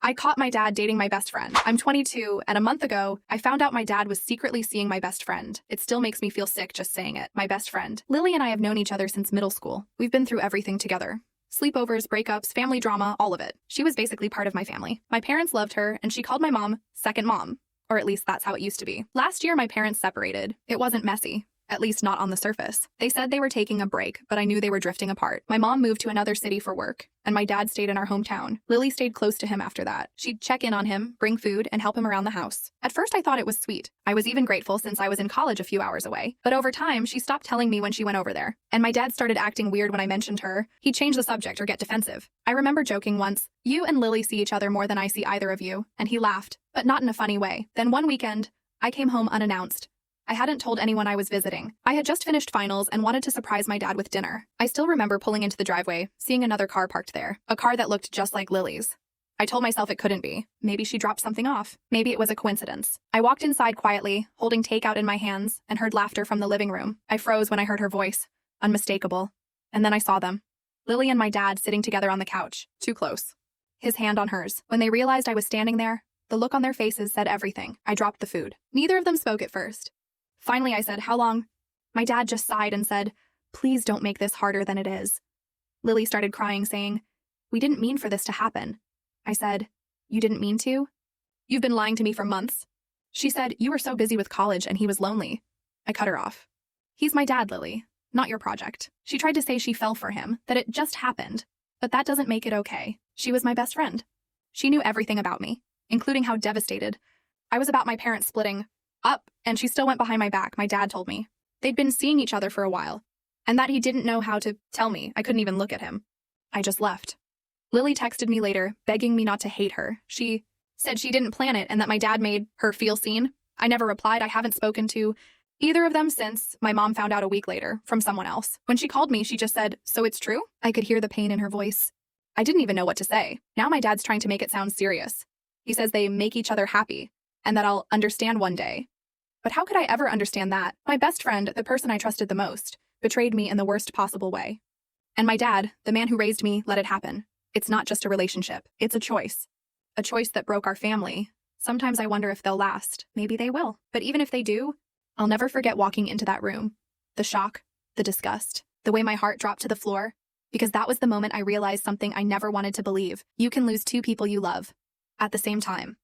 I caught my dad dating my best friend. I'm 22, and a month ago, I found out my dad was secretly seeing my best friend. It still makes me feel sick just saying it. My best friend. Lily and I have known each other since middle school. We've been through everything together. Sleepovers, breakups, family drama, all of it. She was basically part of my family. My parents loved her, and she called my mom second mom. Or at least that's how it used to be. Last year, my parents separated. It wasn't messy. At least not on the surface. They said they were taking a break, but I knew they were drifting apart. My mom moved to another city for work, and my dad stayed in our hometown. Lily stayed close to him after that. She'd check in on him, bring food, and help him around the house. At first, I thought it was sweet. I was even grateful since I was in college a few hours away. But over time, she stopped telling me when she went over there. And my dad started acting weird when I mentioned her. He'd change the subject or get defensive. I remember joking once, "You and Lily see each other more than I see either of you," and he laughed, but not in a funny way. Then one weekend, I came home unannounced. I hadn't told anyone I was visiting. I had just finished finals and wanted to surprise my dad with dinner. I still remember pulling into the driveway, seeing another car parked there, a car that looked just like Lily's. I told myself it couldn't be. Maybe she dropped something off. Maybe it was a coincidence. I walked inside quietly, holding takeout in my hands, and heard laughter from the living room. I froze when I heard her voice. Unmistakable. And then I saw them. Lily and my dad sitting together on the couch, too close. His hand on hers. When they realized I was standing there, the look on their faces said everything. I dropped the food. Neither of them spoke at first. Finally, I said, "How long?" My dad just sighed and said, "Please don't make this harder than it is." Lily started crying, saying, "We didn't mean for this to happen." I said, "You didn't mean to? You've been lying to me for months." She said, "You were so busy with college and he was lonely." I cut her off. "He's my dad, Lily, not your project." She tried to say she fell for him, that it just happened. But that doesn't make it okay. She was my best friend. She knew everything about me, including how devastated I was about my parents splitting up, and she still went behind my back, my dad told me. They'd been seeing each other for a while, and that he didn't know how to tell me. I couldn't even look at him. I just left. Lily texted me later, begging me not to hate her. She said she didn't plan it and that my dad made her feel seen. I never replied. I haven't spoken to either of them since my mom found out a week later from someone else. When she called me, she just said, "So it's true?" I could hear the pain in her voice. I didn't even know what to say. Now my dad's trying to make it sound serious. He says they make each other happy, and that I'll understand one day. But how could I ever understand that? My best friend, the person I trusted the most, betrayed me in the worst possible way. And my dad, the man who raised me, let it happen. It's not just a relationship. It's a choice. A choice that broke our family. Sometimes I wonder if they'll last. Maybe they will. But even if they do, I'll never forget walking into that room. The shock, the disgust, the way my heart dropped to the floor. Because that was the moment I realized something I never wanted to believe. You can lose two people you love at the same time.